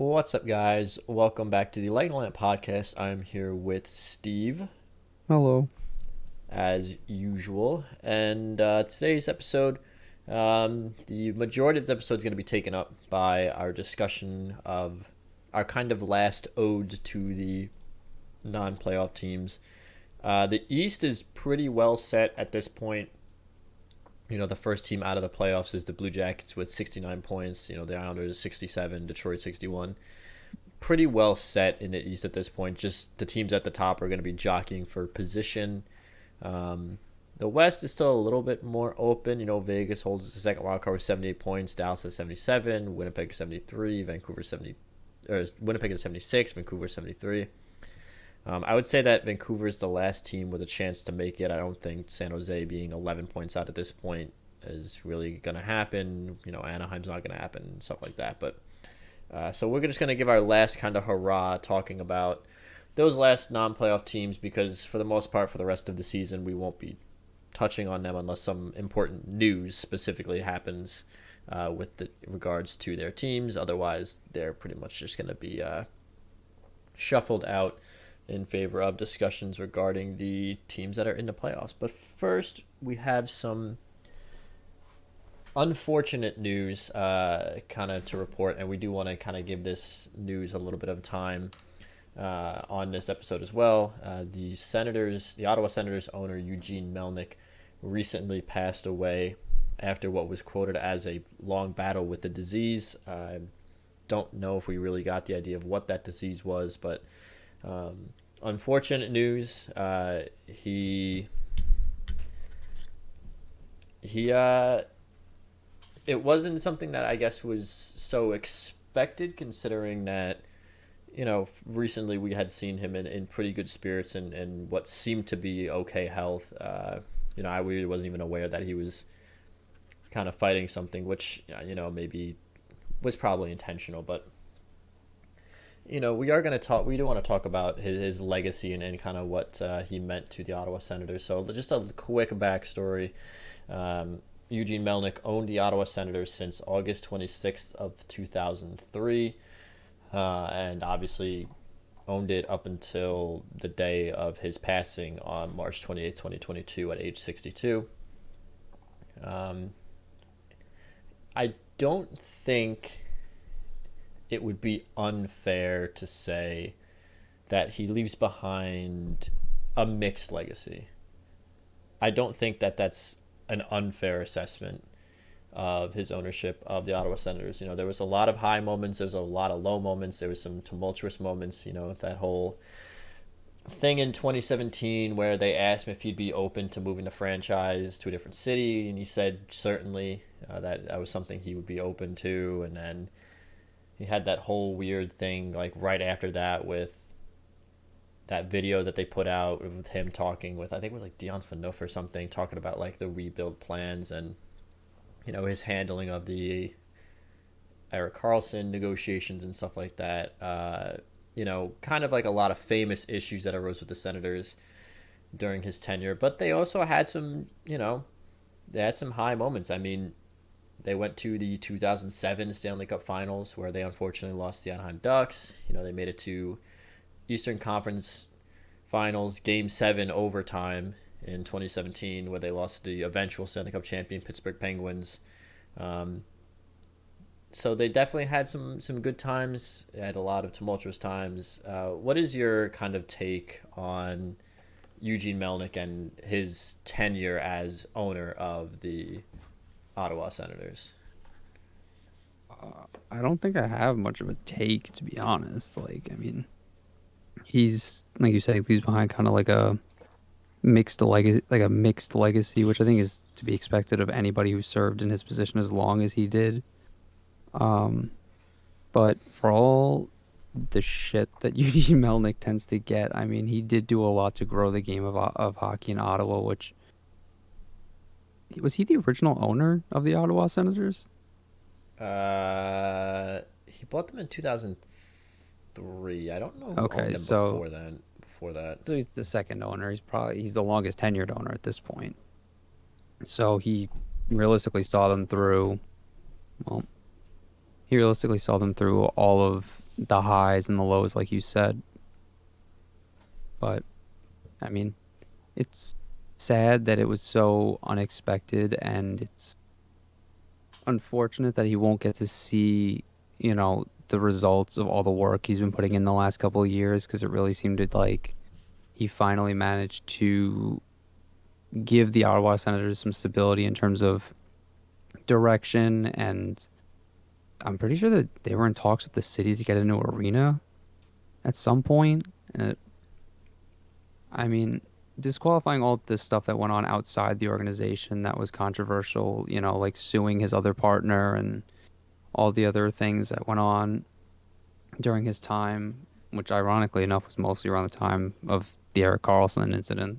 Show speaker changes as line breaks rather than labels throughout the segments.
What's up, guys? Welcome back to the LTL Podcast. I'm here with Steve,
Hello.
as usual. And today's episode, the majority of this episode is going to be taken up by our discussion of our kind of last ode to the non-playoff teams. The East is pretty well set at this point. The first team out of the playoffs is the Blue Jackets with 69 points. The Islanders 67, Detroit 61. Pretty well set in the East at this point. Just the teams at the top are going to be jockeying for position. The West is still a little bit more open. Vegas holds the second wild card with 78 points. Dallas has 77. Winnipeg 73. Winnipeg is 76. Vancouver 73. I would say that Vancouver is the last team with a chance to make it. I don't think San Jose being 11 points out at this point is really going to happen. Anaheim's not going to happen, stuff like that. But so we're just going to give our last kind of hurrah talking about those last non-playoff teams because for the most part for the rest of the season we won't be touching on them unless some important news specifically happens with regards to their teams. Otherwise, they're pretty much just going to be shuffled out in favor of discussions regarding the teams that are in the playoffs. But first, we have some unfortunate news kind of to report, and we do want to kind of give this news a little bit of time on this episode as well. The Ottawa Senators owner Eugene Melnyk recently passed away after what was quoted as a long battle with the disease. I don't know if we really got the idea of what that disease was, but unfortunate news. It wasn't something that I guess was so expected, considering that recently we had seen him in pretty good spirits and what seemed to be okay health. I really wasn't even aware that he was kind of fighting something, which maybe was probably intentional, but. We are going to talk. We do want to talk about his legacy and kind of what he meant to the Ottawa Senators. So just a quick backstory. Eugene Melnyk owned the Ottawa Senators since August 26th of 2003, and obviously owned it up until the day of his passing on March 28th, 2022 at age 62. I don't think it would be unfair to say that he leaves behind a mixed legacy. I don't think that that's an unfair assessment of his ownership of the Ottawa Senators. There was a lot of high moments. There was a lot of low moments. There was some tumultuous moments. That whole thing in 2017 where they asked him if he'd be open to moving the franchise to a different city, and he said certainly that was something he would be open to, and then he had that whole weird thing like right after that with that video that they put out with him talking with, I think it was like Dion Phaneuf or something, talking about like the rebuild plans and his handling of the Erik Karlsson negotiations and stuff like that. Kind of like a lot of famous issues that arose with the Senators during his tenure, but they also had some they had some high moments. I mean, they went to the 2007 Stanley Cup Finals where they unfortunately lost the Anaheim Ducks. They made it to Eastern Conference Finals, Game 7 overtime in 2017 where they lost the eventual Stanley Cup champion Pittsburgh Penguins. So they definitely had some good times. They had a lot of tumultuous times. What is your kind of take on Eugene Melnyk and his tenure as owner of the Ottawa Senators?
I don't think I have much of a take, to be honest. He's like you said, he leaves behind kind of like a mixed legacy, which I think is to be expected of anybody who served in his position as long as he did. But for all the shit that Eugene Melnyk tends to get, he did do a lot to grow the game of hockey in Ottawa. Which was he the original owner of the Ottawa Senators?
He bought them in 2003. I don't know who
Okay,
owned them
so
before then. Before that,
so he's the second owner. He's the longest tenured owner at this point. So he realistically saw them through. Well, he realistically saw them through all of the highs and the lows, like you said. But I mean, it's sad that it was so unexpected, and it's unfortunate that he won't get to see, the results of all the work he's been putting in the last couple of years, because it really seemed to like he finally managed to give the Ottawa Senators some stability in terms of direction, and I'm pretty sure that they were in talks with the city to get a new arena at some point. And I mean, disqualifying all this stuff that went on outside the organization that was controversial, like suing his other partner and all the other things that went on during his time, which ironically enough was mostly around the time of the Eric Carlson incident,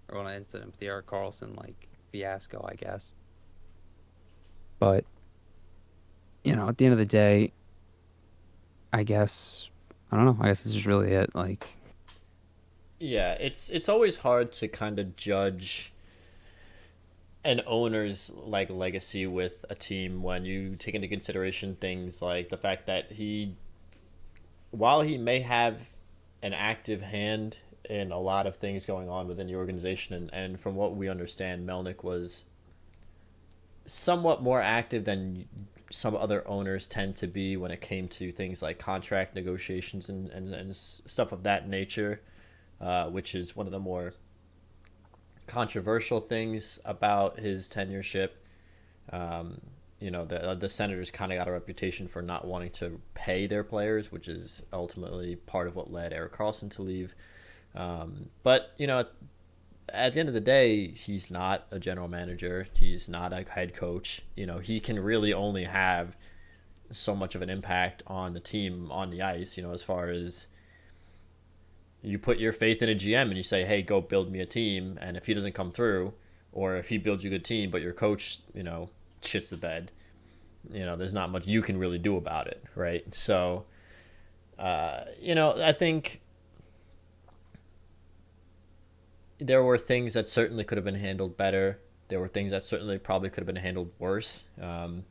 or not incident, but the Eric Carlson like fiasco, I guess. But at the end of the day, I guess I don't know. I guess this is really it. Like,
Yeah, it's always hard to kind of judge an owner's like legacy with a team when you take into consideration things like the fact that while he may have an active hand in a lot of things going on within the organization, and from what we understand, Melnick was somewhat more active than some other owners tend to be when it came to things like contract negotiations and stuff of that nature, which is one of the more controversial things about his tenureship. Um, the Senators kind of got a reputation for not wanting to pay their players, which is ultimately part of what led Eric Carlson to leave. But at the end of the day, he's not a general manager. He's not a head coach. He can really only have so much of an impact on the team on the ice. As far as you put your faith in a GM and you say, "Hey, go build me a team," and if he doesn't come through, or if he builds you a good team, but your coach, shits the bed, there's not much you can really do about it, right? So, I think there were things that certainly could have been handled better. There were things that certainly probably could have been handled worse. And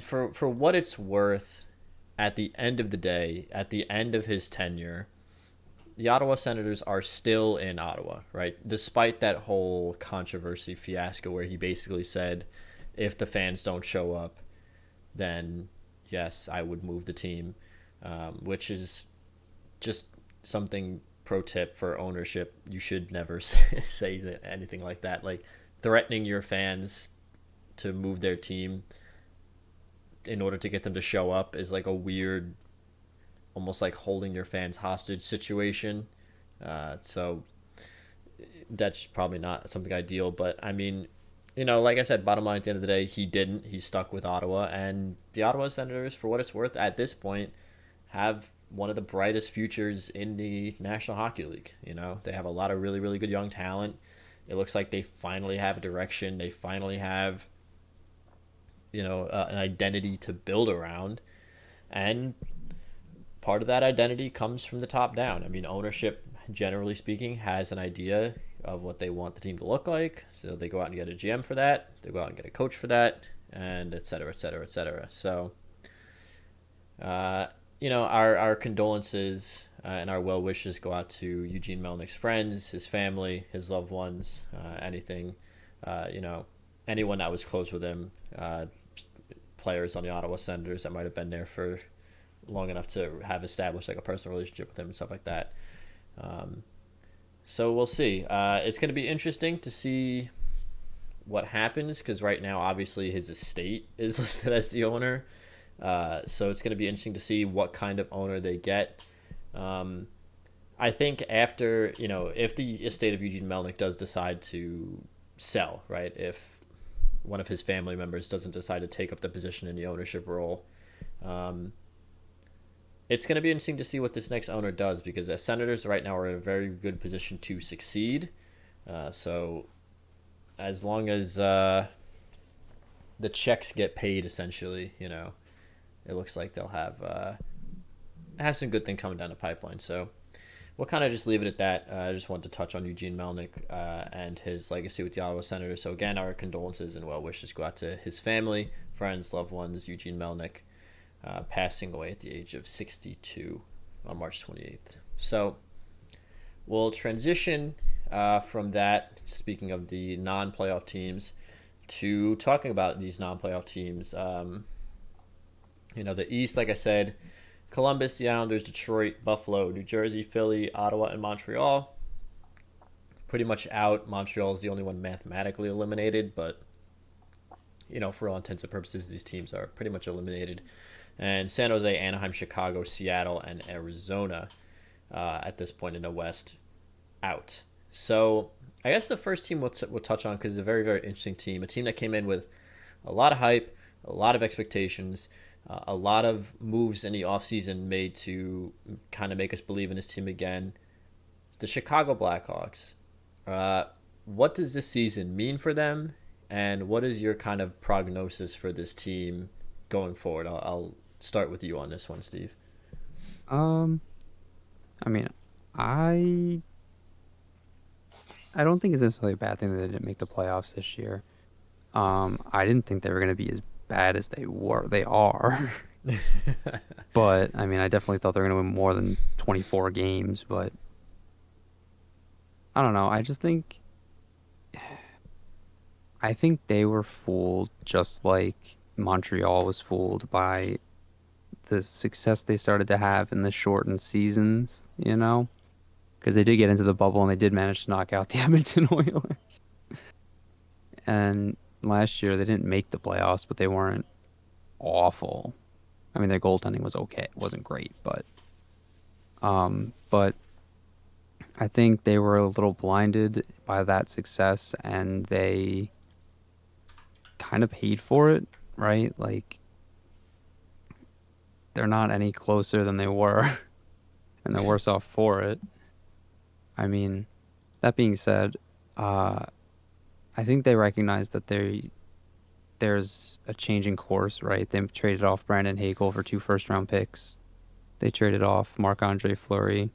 for what it's worth, at the end of the day, at the end of his tenure, the Ottawa Senators are still in Ottawa, right? Despite that whole controversy fiasco where he basically said, if the fans don't show up, then yes, I would move the team, which is just something pro tip for ownership. You should never say anything like that. Like threatening your fans to move their team in order to get them to show up is like a weird, almost like holding your fans hostage situation. So that's probably not something ideal. But I mean, like I said, bottom line at the end of the day, he didn't. He stuck with Ottawa, and the Ottawa Senators, for what it's worth, at this point, have one of the brightest futures in the National Hockey League. They have a lot of really, really good young talent. It looks like they finally have a direction. They finally have, an identity to build around. And part of that identity comes from the top down. I mean, ownership, generally speaking, has an idea of what they want the team to look like. So they go out and get a GM for that. They go out and get a coach for that, and et cetera, et cetera, et cetera. So, our condolences and our well wishes go out to Eugene Melnick's friends, his family, his loved ones, anyone that was close with him, players on the Ottawa Senators that might have been there for long enough to have established like a personal relationship with him and stuff like that. So we'll see. It's going to be interesting to see what happens, because right now, obviously, his estate is listed as the owner. So it's going to be interesting to see what kind of owner they get. I think after, if the estate of Eugene Melnick does decide to sell, right, if one of his family members doesn't decide to take up the position in the ownership role, it's going to be interesting to see what this next owner does, because the Senators right now are in a very good position to succeed. So as long as the checks get paid, essentially, it looks like they'll have some good thing coming down the pipeline. So we'll kind of just leave it at that. I just wanted to touch on Eugene Melnick and his legacy with the Ottawa Senators. So again, our condolences and well wishes go out to his family, friends, loved ones, Eugene Melnick. passing away at the age of 62 on March 28th. So we'll transition from that, speaking of the non-playoff teams, to talking about these non-playoff teams. The East, like I said, Columbus, the Islanders, Detroit, Buffalo, New Jersey, Philly, Ottawa, and Montreal. Pretty much out. Montreal is the only one mathematically eliminated, but for all intents and purposes, these teams are pretty much eliminated. And San Jose, Anaheim, Chicago, Seattle, and Arizona at this point in the West out. So I guess the first team we'll touch on, because it's a very, very interesting team, a team that came in with a lot of hype, a lot of expectations, a lot of moves in the offseason made to kind of make us believe in this team again. The Chicago Blackhawks. What does this season mean for them? And what is your kind of prognosis for this team going forward? I'll start with you on this one, Steve.
I mean, I don't think it's necessarily a bad thing that they didn't make the playoffs this year. I didn't think they were going to be as bad as they were. They are. But, I mean, I definitely thought they were going to win more than 24 games, but I don't know. I think they were fooled just like Montreal was fooled by the success they started to have in the shortened seasons, because they did get into the bubble and they did manage to knock out the Edmonton Oilers. And last year they didn't make the playoffs, but they weren't awful. I mean, their goaltending was okay. It wasn't great, but I think they were a little blinded by that success, and they kind of paid for it, right? Like, they're not any closer than they were, and they're worse off for it. I mean, that being said, I think they recognize that there's a change in course, right? They traded off Brandon Hagel for 2 first-round picks. They traded off Marc-Andre Fleury.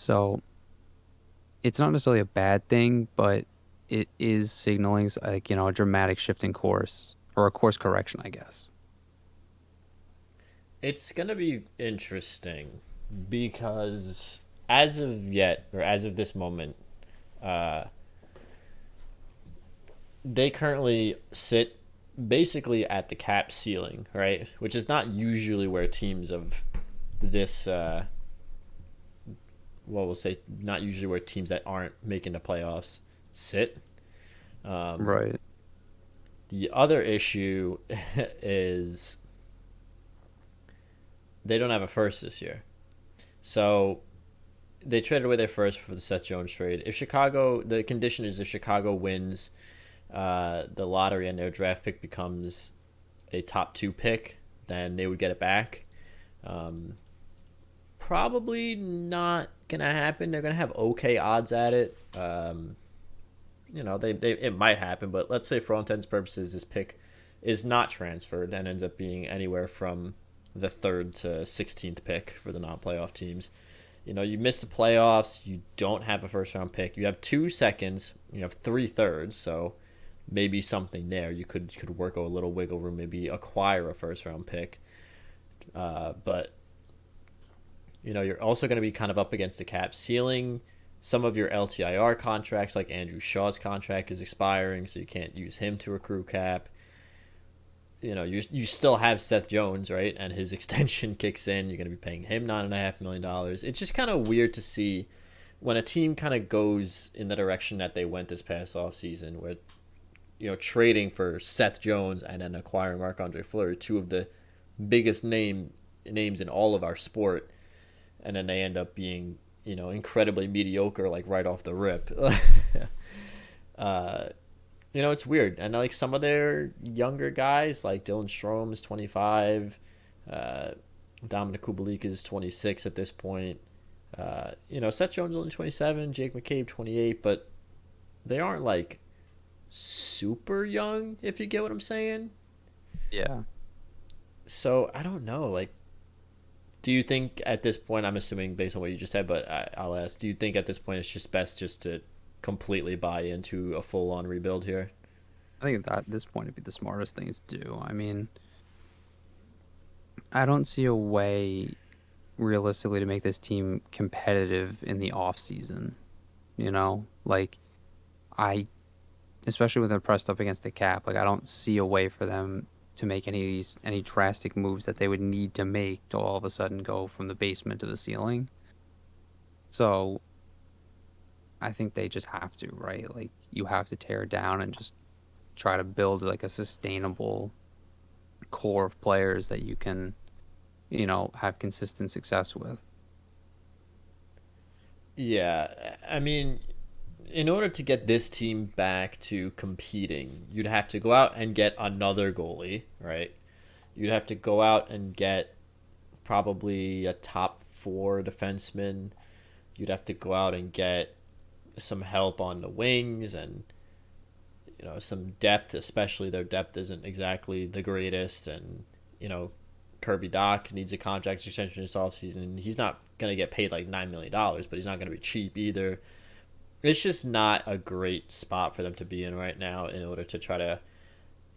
So it's not necessarily a bad thing, but it is signaling like, a dramatic shift in course, or a course correction, I guess.
It's going to be interesting because as of this moment, they currently sit basically at the cap ceiling, right? Which is not usually where teams of this, we'll say not usually where teams that aren't making the playoffs sit.
Right.
The other issue is they don't have a first this year. So they traded away their first for the Seth Jones trade. The condition is if Chicago wins the lottery and their draft pick becomes a top 2 pick, then they would get it back. Probably not going to happen. They're going to have okay odds at it. It might happen, but let's say for all intents and purposes this pick is not transferred and ends up being anywhere from the 3rd to 16th pick for the non-playoff teams. You miss the playoffs, you don't have a first-round pick. You have 2 seconds, you have 3 thirds, so maybe something there. You could work a little wiggle room, maybe acquire a first-round pick. But you're also going to be kind of up against the cap ceiling. Some of your LTIR contracts, like Andrew Shaw's contract, is expiring, so you can't use him to accrue cap. You still have Seth Jones, right? And his extension kicks in. You're going to be paying him $9.5 million. It's just kind of weird to see when a team kind of goes in the direction that they went this past offseason, with trading for Seth Jones and then acquiring Marc-Andre Fleury, 2 of the biggest names in all of our sport, and then they end up being incredibly mediocre, like right off the rip. It's weird. And like some of their younger guys, like Dylan Strome is 25, Dominic Kubalik is 26 at this point. Seth Jones is only 27, Jake McCabe 28, but they aren't like super young, if you get what I'm saying.
Yeah.
So I don't know. Like, do you think at this point, I'm assuming based on what you just said, but I'll ask, do you think at this point it's just best just to completely buy into a full-on rebuild here?
I think at this point it'd be the smartest thing to do. I mean, I don't see a way realistically to make this team competitive in the off season. You know, like I, especially when they're pressed up against the cap, like I don't see a way for them to make any drastic moves that they would need to make to all of a sudden go from the basement to the ceiling. So I think they just have to, right? Like you have to tear down and just try to build like a sustainable core of players that you can, have consistent success with.
Yeah, I mean, in order to get this team back to competing, you'd have to go out and get another goalie, right? You'd have to go out and get probably a top four defenseman. You'd have to go out and get some help on the wings and some depth, especially their depth isn't exactly the greatest. And Kirby Doc needs a contract extension this offseason. He's not going to get paid like $9 million, but he's not going to be cheap either. It's just not a great spot for them to be in right now in order to try to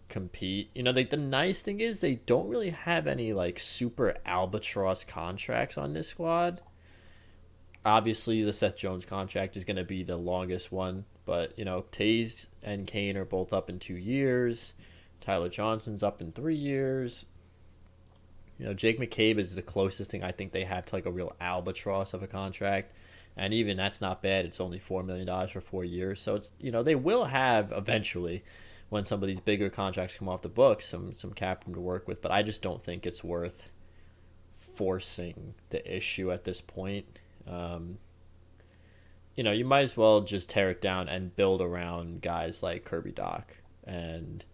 compete. The nice thing is they don't really have any like super albatross contracts on this squad. Obviously, the Seth Jones contract is going to be the longest one, but Taze and Kane are both up in 2 years. Tyler Johnson's up in 3 years. Jake McCabe is the closest thing I think they have to like a real albatross of a contract. And even that's not bad. It's only $4 million for 4 years. So it's they will have eventually, when some of these bigger contracts come off the books, some cap room to work with. But I just don't think it's worth forcing the issue at this point. You might as well just tear it down and build around guys like Kirby Doc and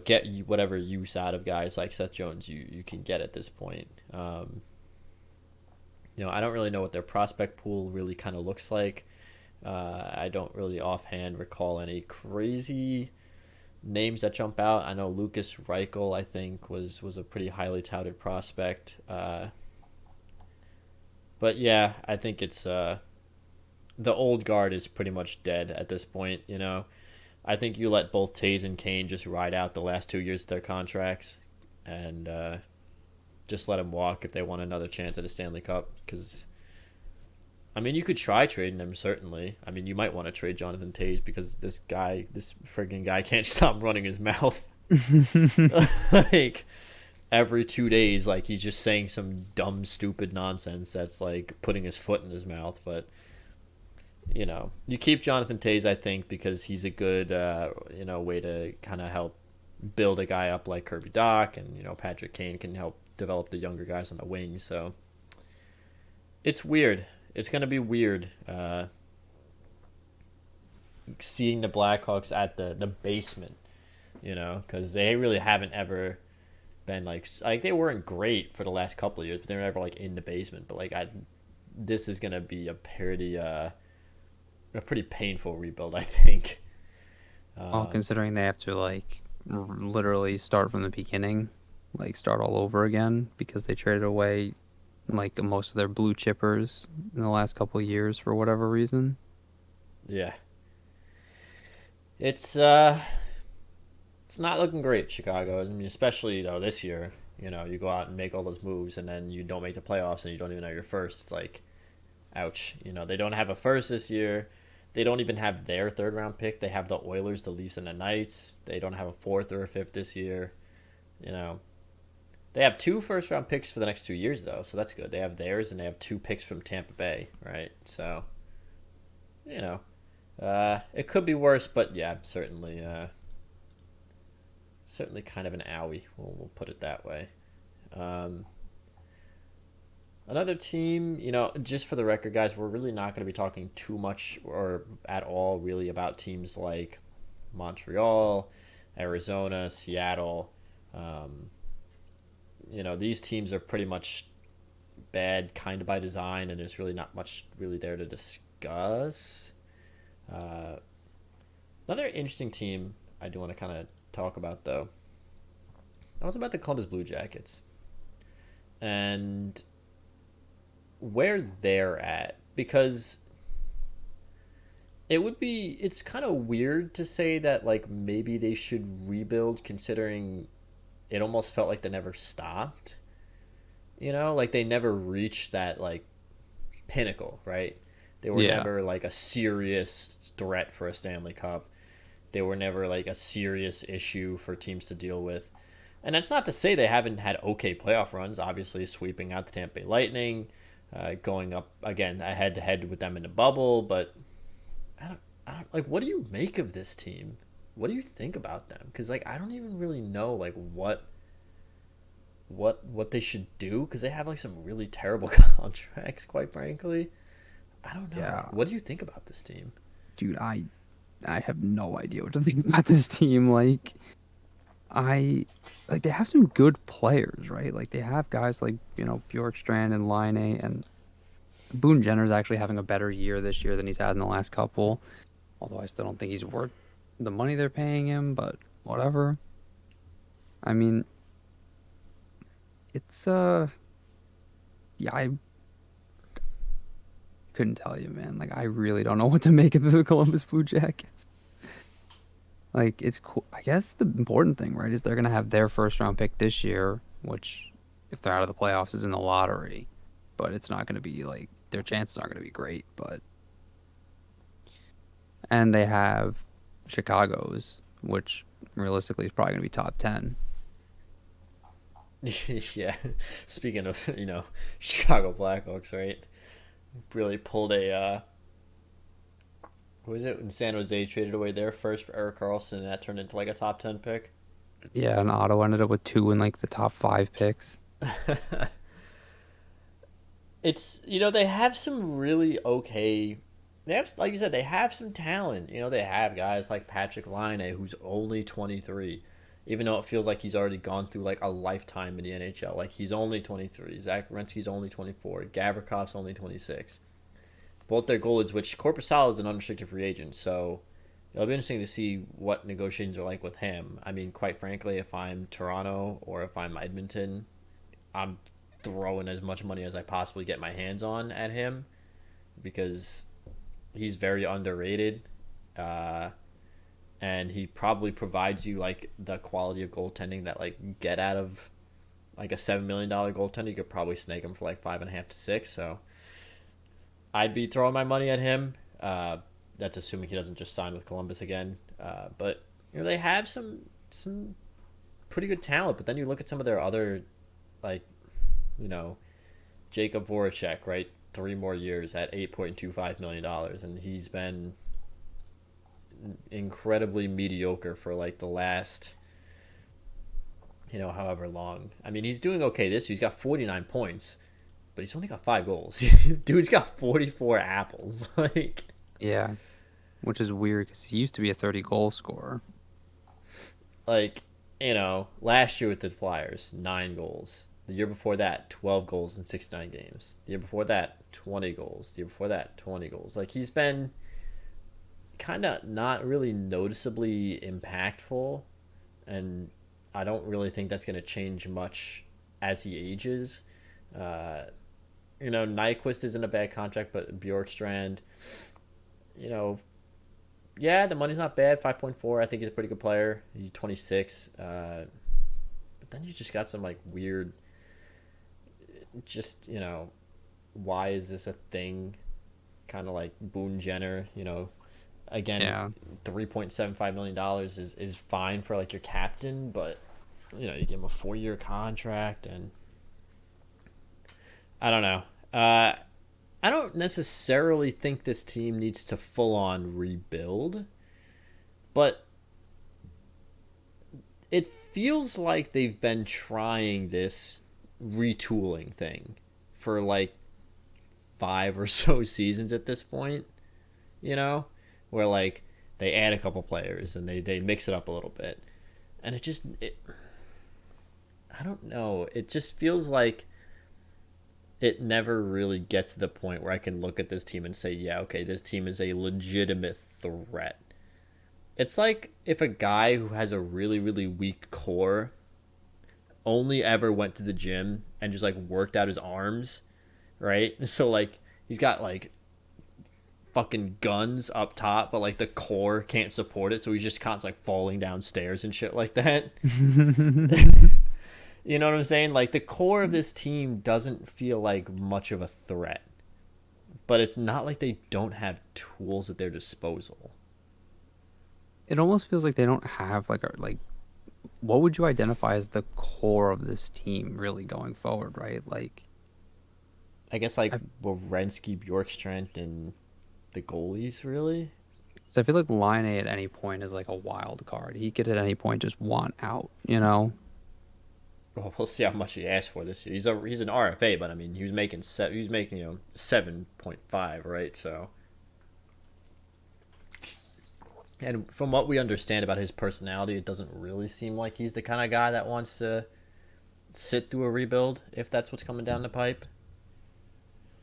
get whatever use out of guys like Seth Jones you can get at this point. I don't really know what their prospect pool really kind of looks like. I don't really offhand recall any crazy names that jump out. I know Lucas Reichel, I think, was a pretty highly touted prospect. But yeah, I think it's the old guard is pretty much dead at this point. I think you let both Taze and Kane just ride out the last 2 years of their contracts, and just let them walk if they want another chance at a Stanley Cup. Because, I mean, you could try trading them, certainly. I mean, you might want to trade Jonathan Taze because this friggin' guy can't stop running his mouth. Like, every 2 days, like, he's just saying some dumb, stupid nonsense that's, like, putting his foot in his mouth. But, you keep Jonathan Taze, I think, because he's a good, way to kind of help build a guy up like Kirby Doc, and, Patrick Kane can help develop the younger guys on the wings. So it's weird. It's going to be weird seeing the Blackhawks at the basement, because they really haven't ever been like they weren't great for the last couple of years, but they were never like in the basement. But like this is going to be a pretty painful rebuild, I think.
Well, considering they have to like literally start from the beginning, like start all over again because they traded away like most of their blue chippers in the last couple of years for whatever reason.
Yeah. It's not looking great, Chicago. I mean, especially this year. You go out and make all those moves, and then you don't make the playoffs, and you don't even know you're first. It's like, ouch. They don't have a first this year. They don't even have their third round pick. They have the Oilers, the Leafs, and the Knights. They don't have a fourth or a fifth this year. They have 2 first round picks for the next 2 years, though, so that's good. They have theirs, and they have 2 picks from Tampa Bay, right? So, it could be worse, but yeah, certainly kind of an owie. We'll put it that way. Another team, just for the record, guys, we're really not going to be talking too much or at all really about teams like Montreal, Arizona, Seattle. These teams are pretty much bad kind of by design, and there's really not much really there to discuss. Another interesting team I do want to kind of talk about, though, I was about the Columbus Blue Jackets and where they're at, because it's kind of weird to say that like maybe they should rebuild, considering it almost felt like they never stopped. You know, like they never reached that like pinnacle, right? They were
Yeah.
never like a serious threat for a Stanley Cup. They were never like a serious issue for teams to deal with. And that's not to say they haven't had okay playoff runs, obviously sweeping out the Tampa Bay Lightning, going up again head to head with them in the bubble. But I don't like. What do you make of this team? What do you think about them? Because like I don't even really know like what they should do because they have like some really terrible contracts. Quite frankly, I don't know.
Yeah.
What do you think about this team?
Dude, I have no idea what to think about this team. I like they have some good players, right? Like they have guys like, Bjorkstrand and Line, and Boone Jenner's actually having a better year this year than he's had in the last couple. Although I still don't think he's worth the money they're paying him, but whatever. I mean, it's yeah, I couldn't tell you, man. Like I really don't know what to make of the Columbus Blue Jackets. Like it's cool. I guess the important thing, right, is they're gonna have their first round pick this year, which if they're out of the playoffs is in the lottery. But it's not gonna be like their chances aren't gonna be great, but and they have Chicago's, which realistically is probably gonna be top 10.
Yeah. Speaking of, Chicago Blackhawks, right? Really pulled a who was it when San Jose traded away their first for Erik Karlsson and that turned into like a top 10 pick?
Yeah, and Ottawa ended up with two in like the top 5 picks.
It's they have some really okay. They have, like you said, they have some talent. They have guys like Patrick Laine, who's only 23, even though it feels like he's already gone through like a lifetime in the NHL. Like he's only 23. Zach Werenski's only 24. Gavrikov's only 26. Both their goalies, which Korpisalo is an unrestricted free agent, so it'll be interesting to see what negotiations are like with him. I mean, quite frankly, if I'm Toronto or if I'm Edmonton, I'm throwing as much money as I possibly get my hands on at him because he's very underrated, and he probably provides you like the quality of goaltending that like get out of like a $7 million goaltender. You could probably snake him for like 5.5 to 6. So I'd be throwing my money at him. That's assuming he doesn't just sign with Columbus again. But they have some pretty good talent. But then you look at some of their other like Jacob Voracek, right? 3 more years at $8.25 million, and he's been incredibly mediocre for like the last however long. I mean, he's doing okay this year. He's got 49 points, but he's only got 5 goals. Dude's got 44 apples. Like,
Yeah, which is weird because he used to be a 30-goal scorer.
like last year with the Flyers, 9 goals. The year before that, 12 goals in 69 games. The year before that, 20 goals. The year before that, 20 goals. Like, he's been kind of not really noticeably impactful, and I don't really think that's going to change much as he ages. Nyquist isn't a bad contract, but Bjorkstrand, yeah, the money's not bad. 5.4. I think he's a pretty good player. He's 26. But then you just got some like weird. Just why is this a thing? Kind of like Boone Jenner. Again,
Yeah.
$3.75 million is fine for like your captain, but you give him a 4-year contract, and I don't know. I don't necessarily think this team needs to full on rebuild, but it feels like they've been trying this retooling thing for like 5 or so seasons at this point, where like they add a couple players and they mix it up a little bit. And I don't know. It just feels like it never really gets to the point where I can look at this team and say, yeah, okay, this team is a legitimate threat. It's like if a guy who has a really, really weak core only ever went to the gym and just like worked out his arms, right? So like he's got like fucking guns up top, but like the core can't support it, so he's just constantly like falling downstairs and shit like that. You know what I'm saying? Like the core of this team doesn't feel like much of a threat, but it's not like they don't have tools at their disposal.
It almost feels like they don't have like a like what would you identify as the core of this team really going forward, right? Like
I guess like
I,
Werenski, Bjorkstrand, and the goalies really.
so I feel like Line A at any point is like a wild card. He could at any point just want out, you know?
Well, we'll see how much he asked for this year. He's an RFA, but I mean he was making 7.5, right? So, and from what we understand about his personality, it doesn't really seem like he's the kind of guy that wants to sit through a rebuild if that's what's coming down the pipe.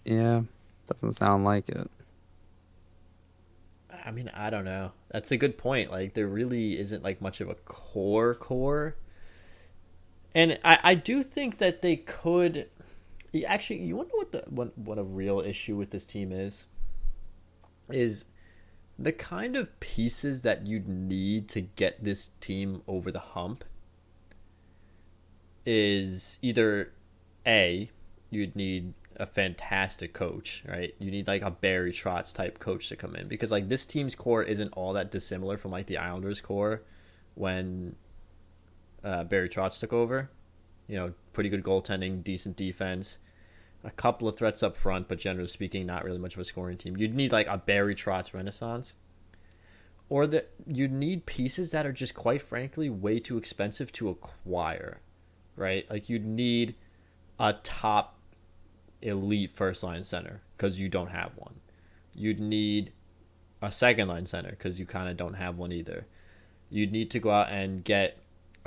Yeah, doesn't sound like it.
I mean, I don't know. That's a good point. Like there really isn't like much of a core. And I do think that they could actually. You wonder what a real issue with this team is the kind of pieces that you'd need to get this team over the hump is either A, you'd need a fantastic coach, right? You need like a Barry Trotz type coach to come in because like this team's core isn't all that dissimilar from like the Islanders core when Barry Trotz took over. You know, pretty good goaltending, decent defense, a couple of threats up front, but generally speaking, not really much of a scoring team. You'd need like a Barry Trotz renaissance, or that you'd need pieces that are just quite frankly way too expensive to acquire, right? Like you'd need a top elite first line center because you don't have one. You'd need a second line center because you kind of don't have one either. You'd need to go out and get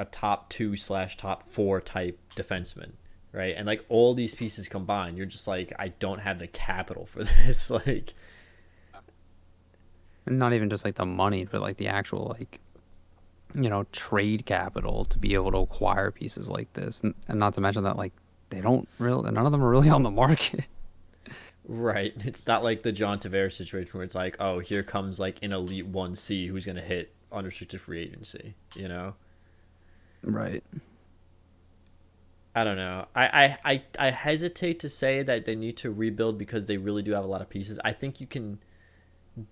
a top 2/top 4 type defenseman, right? And like all these pieces combined, you're just like, I don't have the capital for this. Like,
And not even just like the money, but like the actual like trade capital to be able to acquire pieces like this, and not to mention that like they don't really, none of them are really on the market.
right. It's not like the John Tavares situation where it's like, oh, here comes like an elite 1C who's going to hit unrestricted free agency, you know?
Right.
I don't know. I hesitate to say that they need to rebuild because they really do have a lot of pieces. I think you can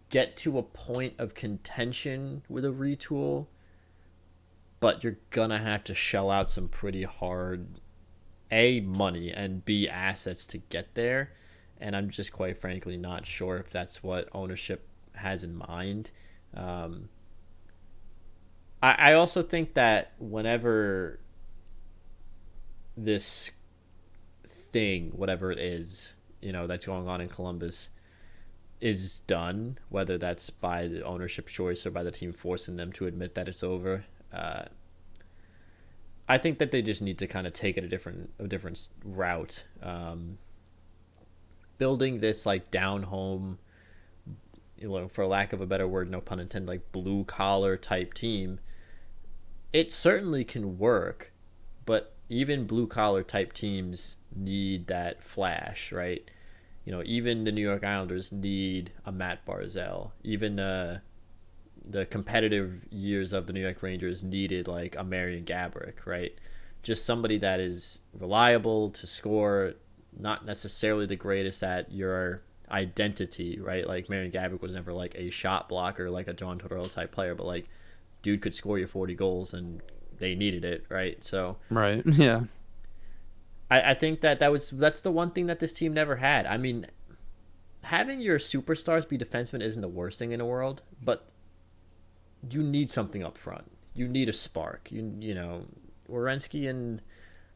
get to a point of contention with a retool, but you're gonna have to shell out some pretty hard A, money, and B, assets to get there. And I'm just quite frankly not sure if that's what ownership has in mind. I also think that whenever this thing, whatever it is, that's going on in Columbus, is done, whether that's by the ownership choice or by the team forcing them to admit that it's over, I think that they just need to kind of take it a different route. Building this like down home, for lack of a better word, no pun intended, like blue collar type team, it certainly can work, but even blue collar type teams need that flash, right? Even the New York Islanders need a Matt Barzal. Even the competitive years of the New York Rangers needed like a Marian Gaborik, right? Just somebody that is reliable to score, not necessarily the greatest at your identity, right? Like Marian Gaborik was never like a shot blocker like a John Tortorella type player, but like dude could score you 40 goals and they needed it, right? So
Right. Yeah.
I think that's the one thing that this team never had. I mean, having your superstars be defensemen isn't the worst thing in the world, but you need something up front. You need a spark. Werenski and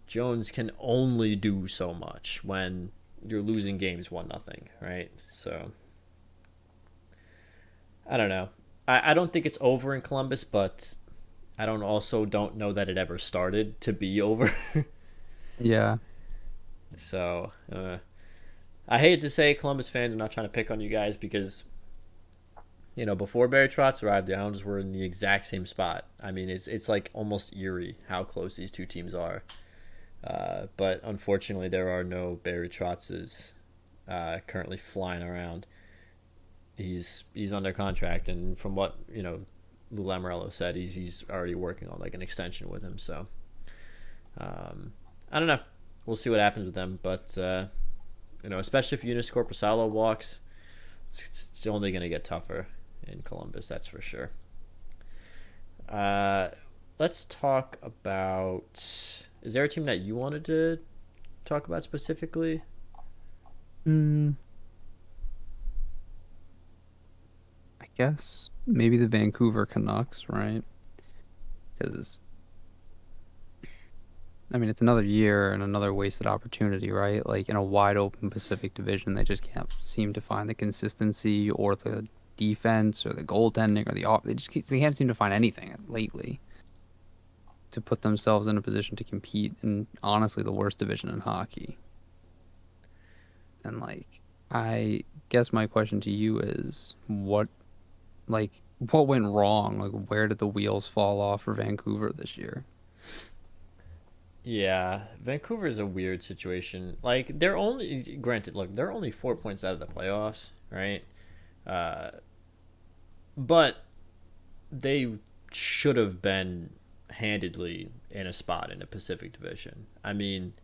Jones can only do so much when you're losing games 1-0, right? So I don't know. I don't think it's over in Columbus, but I don't know that it ever started to be over.
Yeah.
So I hate to say, Columbus fans, I'm not trying to pick on you guys because before Barry Trotz arrived, the Islanders were in the exact same spot. I mean, it's like almost eerie how close these two teams are. But unfortunately, there are no Barry Trotzes currently flying around. He's under contract, and from what Lou Lamoriello said, he's already working on like an extension with him. So I don't know. We'll see what happens with them, but especially if Eunice Corpusalo walks, it's only going to get tougher in Columbus. That's for sure. Let's talk about. Is there a team that you wanted to talk about specifically?
I guess maybe the Vancouver Canucks, right? Because I mean, it's another year and another wasted opportunity, right? Like in a wide open Pacific Division, they just can't seem to find the consistency or the defense or the goaltending or they can't seem to find anything lately to put themselves in a position to compete in honestly the worst division in hockey. And like, I guess my question to you is what went wrong? Like, where did the wheels fall off for Vancouver this year?
Yeah, Vancouver is a weird situation. Like they're only granted, look, they're only 4 points out of the playoffs, right? Uh, but they should have been handedly in a spot in the Pacific Division. I mean,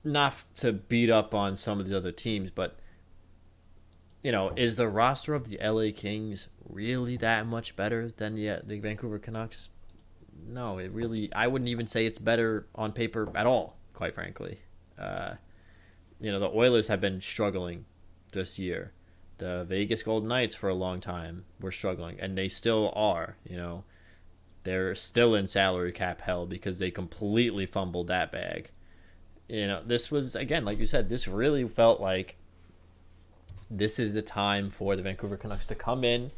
not to beat up on some of the other teams, but is the roster of the LA Kings really that much better than the Vancouver Canucks? No, I wouldn't even say it's better on paper at all, quite frankly. Uh, the Oilers have been struggling this year. The Vegas Golden Knights for a long time were struggling, and they still are. They're still in salary cap hell because they completely fumbled that bag. This was, again, like you said, this really felt like this is the time for the Vancouver Canucks to come in,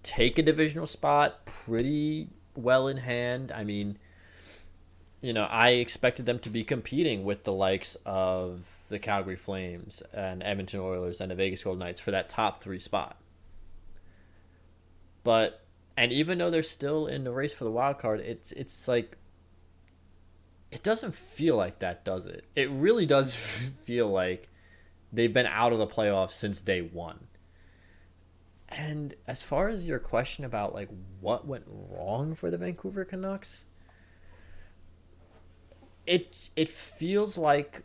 take a divisional spot pretty well in hand. I mean, I expected them to be competing with the likes of the Calgary Flames and Edmonton Oilers and the Vegas Golden Knights for that top 3 spot. And even though they're still in the race for the wild card, it's like it doesn't feel like that, does it? It really does feel like they've been out of the playoffs since day one. And as far as your question about like what went wrong for the Vancouver Canucks, it feels like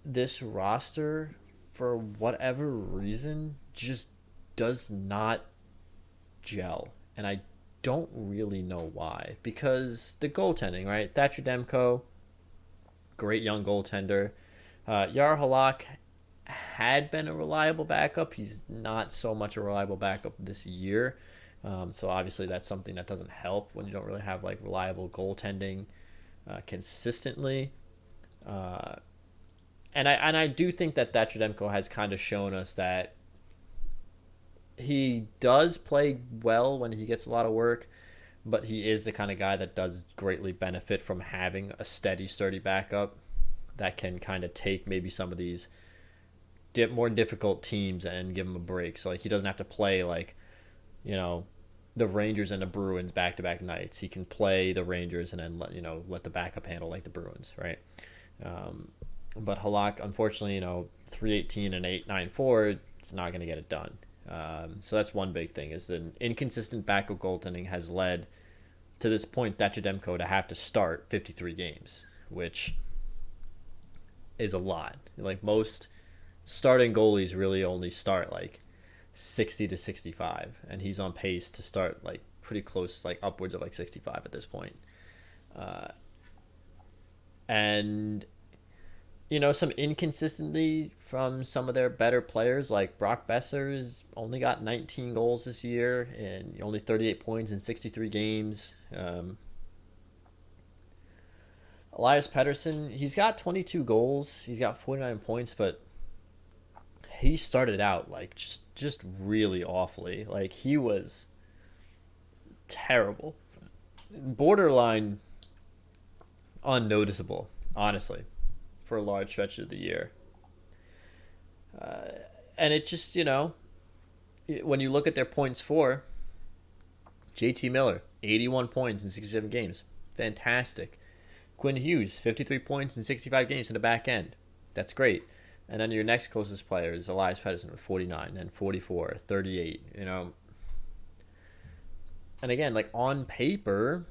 this roster, for whatever reason, just does not gel. And I don't really know why. Because the goaltending, right? Thatcher Demko, great young goaltender. Yar Halak had been a reliable backup. He's not so much a reliable backup this year. So obviously that's something that doesn't help when you don't really have like reliable goaltending consistently. And I do think that Demko has kind of shown us that he does play well when he gets a lot of work, but he is the kind of guy that does greatly benefit from having a steady, sturdy backup that can kind of take maybe some of these more difficult teams and give him a break. So like he doesn't have to play like, the Rangers and the Bruins back-to-back nights. He can play the Rangers and then let the backup handle like the Bruins, right? But Halak, unfortunately, 318 and 894, it's not going to get it done. So that's one big thing, is that inconsistent backup goaltending has led to this point Thatcher Demko to have to start 53 games, which is a lot. Like most starting goalies really only start like 60 to 65, and he's on pace to start like pretty close, like upwards of like 65 at this point. And some inconsistency from some of their better players, like Brock Besser's only got 19 goals this year and only 38 points in 63 games. Elias Pettersson, he's got 22 goals. He's got 49 points, but he started out like just really awfully. Like he was terrible, borderline unnoticeable, honestly, for a large stretch of the year. And it just, when you look at their points for, JT Miller, 81 points in 67 games. Fantastic. Quinn Hughes, 53 points in 65 games in the back end. That's great. And then your next closest player is Elias Pettersson with 49 and 44, 38, And again, like on paper,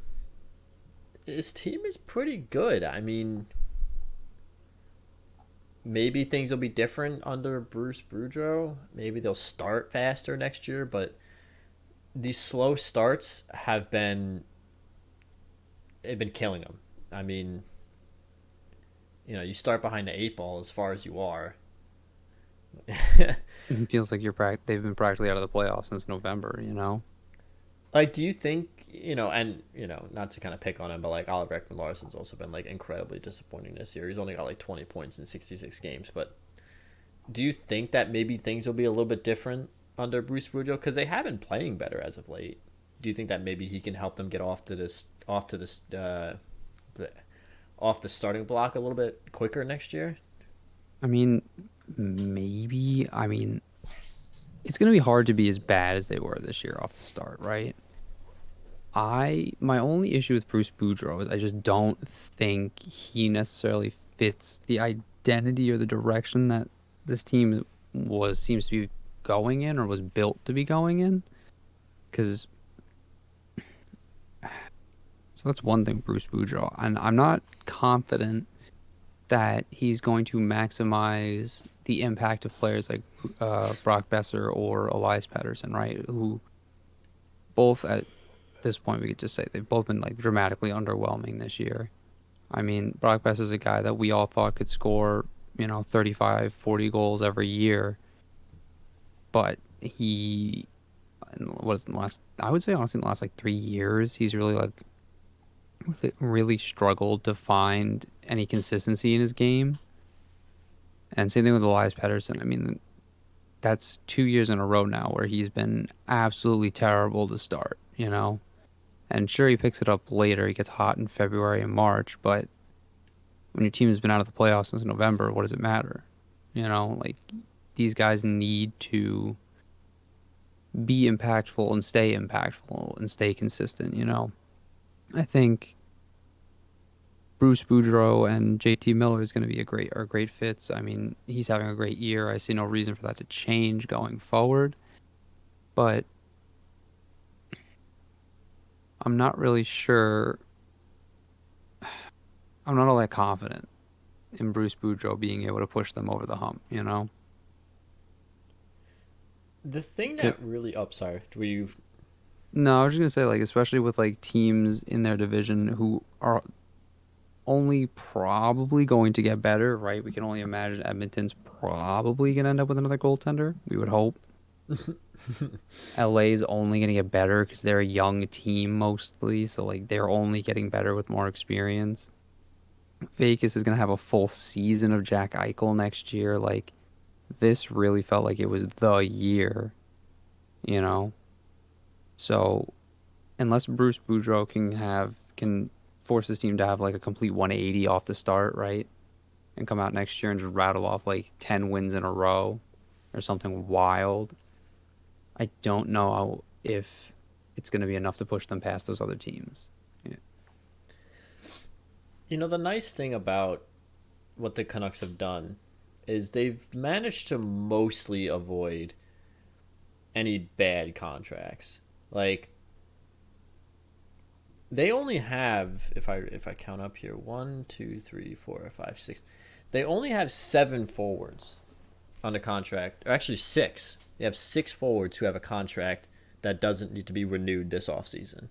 his team is pretty good. I mean, maybe things will be different under Bruce Boudreau. Maybe they'll start faster next year, but these slow starts they've been killing them. I mean, you start behind the eight ball as far as you are.
It feels like they've been practically out of the playoffs since November, you know?
Like, do you think, and not to kind of pick on him, but like Oliver Ekman-Larsson's also been like incredibly disappointing this year. He's only got like 20 points in 66 games, but do you think that maybe things will be a little bit different under Bruce Boudreau, because they have been playing better as of late? Do you think that maybe he can help them get off the starting block a little bit quicker next year?
I mean, maybe. I mean, it's going to be hard to be as bad as they were this year off the start, right? My only issue with Bruce Boudreau is I just don't think he necessarily fits the identity or the direction that this team seems to be going in or was built to be going in. Because so that's one thing, Bruce Boudreau, and I'm not confident that he's going to maximize the impact of players like Brock Besser or Elias Pettersson, right? Who both at this point we could just say they've both been like dramatically underwhelming this year. I mean, Brock Besser's a guy that we all thought could score, 35, 40 goals every year, but what is the last? I would say honestly, in the last like 3 years, he's really struggled to find any consistency in his game. And same thing with Elias Pettersson. I mean, that's 2 years in a row now where he's been absolutely terrible to start, And sure, he picks it up later. He gets hot in February and March, but when your team has been out of the playoffs since November, what does it matter? Like these guys need to be impactful and stay consistent, I think Bruce Boudreau and JT Miller is going to be great fits. I mean, he's having a great year. I see no reason for that to change going forward. But I'm not really sure. I'm not all that confident in Bruce Boudreau being able to push them over the hump,
The thing that really, oh, sorry, were you?
No, I was just gonna say, like, especially with like teams in their division who are only probably going to get better, right? We can only imagine Edmonton's probably gonna end up with another goaltender. We would hope. LA's only gonna get better because they're a young team mostly, so like they're only getting better with more experience. Vegas is gonna have a full season of Jack Eichel next year. Like, this really felt like it was the year, you know? So unless Bruce Boudreau can force his team to have like a complete 180 off the start, right? And come out next year and just rattle off like 10 wins in a row or something wild. I don't know if it's going to be enough to push them past those other teams. Yeah.
The nice thing about what the Canucks have done is they've managed to mostly avoid any bad contracts. Like, they only have, if I count up here, 1, 2, 3, 4, 5, 6. They only have 7 forwards on the contract, or actually 6. They have 6 forwards who have a contract that doesn't need to be renewed this offseason.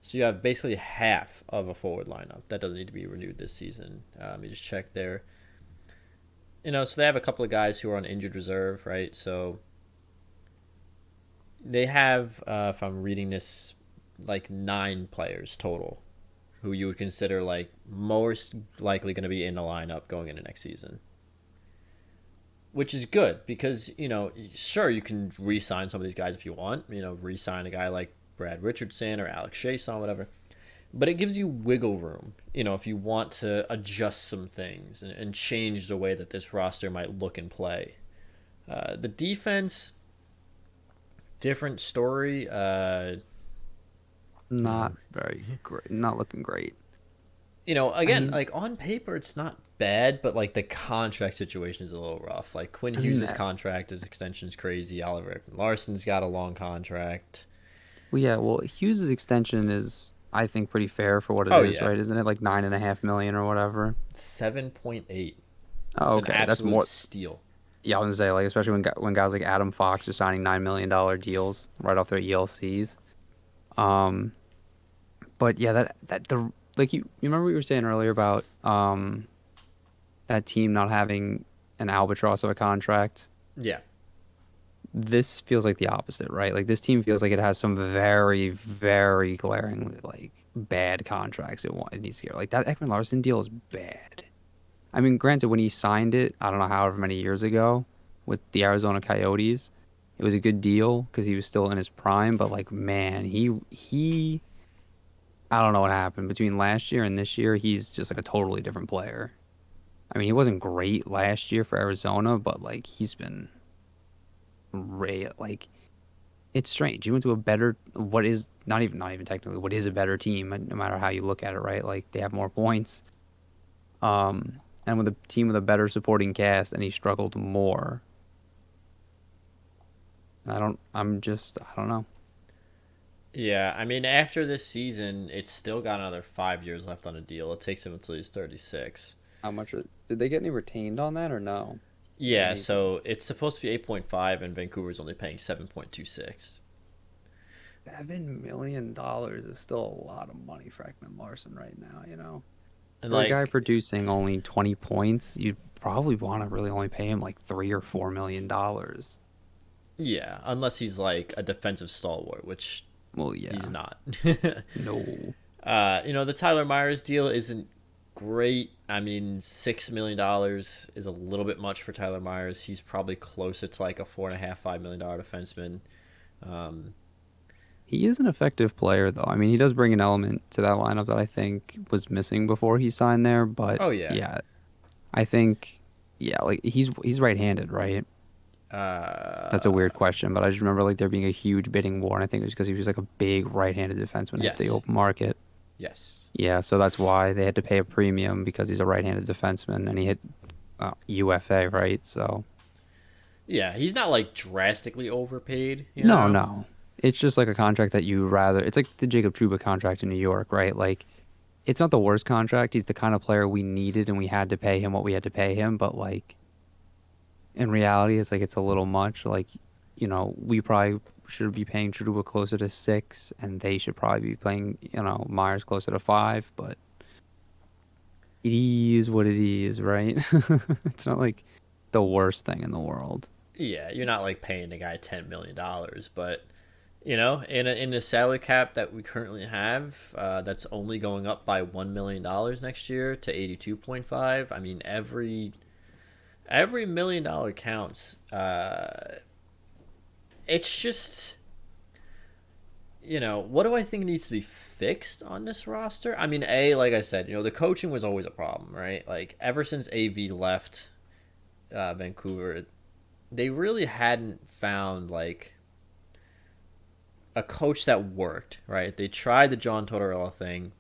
So you have basically half of a forward lineup that doesn't need to be renewed this season. Let me just check there. So they have a couple of guys who are on injured reserve, right? So they have, if I'm reading this, like 9 players total who you would consider like most likely going to be in the lineup going into next season. Which is good because, sure, you can re-sign some of these guys if you want. Re-sign a guy like Brad Richardson or Alex Chiasson, whatever. But it gives you wiggle room, if you want to adjust some things and change the way that this roster might look and play. The defense, different story.
Not very great. Not looking great.
Again, like on paper, it's not bad, but like the contract situation is a little rough. Like Quinn Hughes' contract, his extension's crazy. Oliver Larson's got a long contract.
Well, yeah. Well, Hughes' extension is. I think, pretty fair for what it
Oh
is,
yeah,
right? Isn't it like 9.5 million or whatever?
7.8. It's
Oh,
an
okay, that's
absolute
more.
steal.
Yeah, I was gonna say, like, especially when guys like Adam Fox are signing $9 million deals right off their ELCs. Um, but yeah, that the like you remember what you were saying earlier about that team not having an albatross of a contract.
Yeah.
This feels like the opposite, right? Like this team feels like it has some very, very glaringly like bad contracts it needs to get. Like that Ekman Larson deal is bad. I mean, granted, when he signed it, I don't know however many years ago with the Arizona Coyotes, it was a good deal because he was still in his prime. But like, man, I don't know what happened between last year and this year. He's just like a totally different player. I mean, he wasn't great last year for Arizona, but like he's been like it's strange. He went to a better, what is not even technically, what is a better team, no matter how you look at it, right? Like they have more points. And with a team with a better supporting cast, and he struggled more. I don't know.
Yeah, I mean, after this season, it's still got another 5 years left on a deal. It takes him until he's 36.
How much did they get any retained on that or no?
Yeah,
Anything?
so it's supposed to be 8.5, and Vancouver's only paying 7.26.
$7 million is still a lot of money for Ekman Larson right now, you know?
And
For a guy
like,
producing only 20 points, you'd probably want to really only pay him like $3 or $4 million.
yeah, unless he's like a defensive stalwart, which
Well,
he's
yeah.
not.
No.
The Tyler Myers deal isn't great. I mean, $6 million is a little bit much for Tyler Myers. He's probably closer to like a $4.5, $5 million defenseman. Um,
He is an effective player, though. I mean, he does bring an element to that lineup that I think was missing before he signed there. But
oh yeah.
yeah, I think, yeah, like he's right-handed, right? That's a
Uh,
weird question, but I just remember like there being a huge bidding war, and I think it was because he was like a big right-handed defenseman hit the
yes,
open market.
yes.
Yeah, so that's why they had to pay a premium because he's a right-handed defenseman, and he hit UFA, right? So
Yeah, he's not like drastically overpaid, you
no,
know?
no, it's just like a contract that you rather. It's like the Jacob Trouba contract in New York, right? Like it's not the worst contract. He's the kind of player we needed, and we had to pay him what we had to pay him. But like in reality, it's like it's a little much. Like, we probably should be paying Trudeau closer to 6, and they should probably be paying, Myers closer to 5. But it is what it is, right? It's not like the worst thing in the world.
Yeah, you're not like paying a guy $10 million, but in the salary cap that we currently have, that's only going up by $1 million next year to 82.5. I mean, every $1 million counts. It's just, what do I think needs to be fixed on this roster? I mean, like I said, the coaching was always a problem, right? Like ever since AV left Vancouver, they really hadn't found like a coach that worked, right? They tried the John Tortorella thing.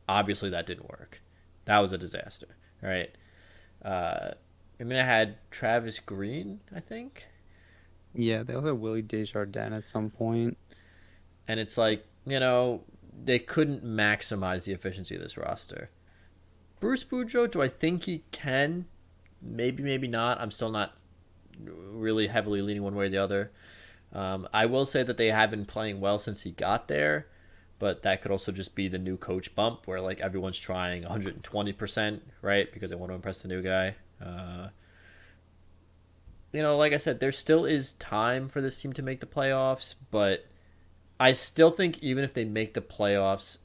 Obviously, that didn't work. That was a disaster, right? I mean, I had Travis Green, I think,
Yeah, they also have Willie Desjardins at some point.
and it's like they couldn't maximize the efficiency of this roster. Bruce Boudreau, do I think he can? Maybe, maybe not. I'm still not really heavily leaning one way or the other. I will say that they have been playing well since he got there, but that could also just be the new coach bump where like everyone's trying 120%, right? Because they want to impress the new guy. Like I said, there still is time for this team to make the playoffs, but I still think even if they make the playoffs,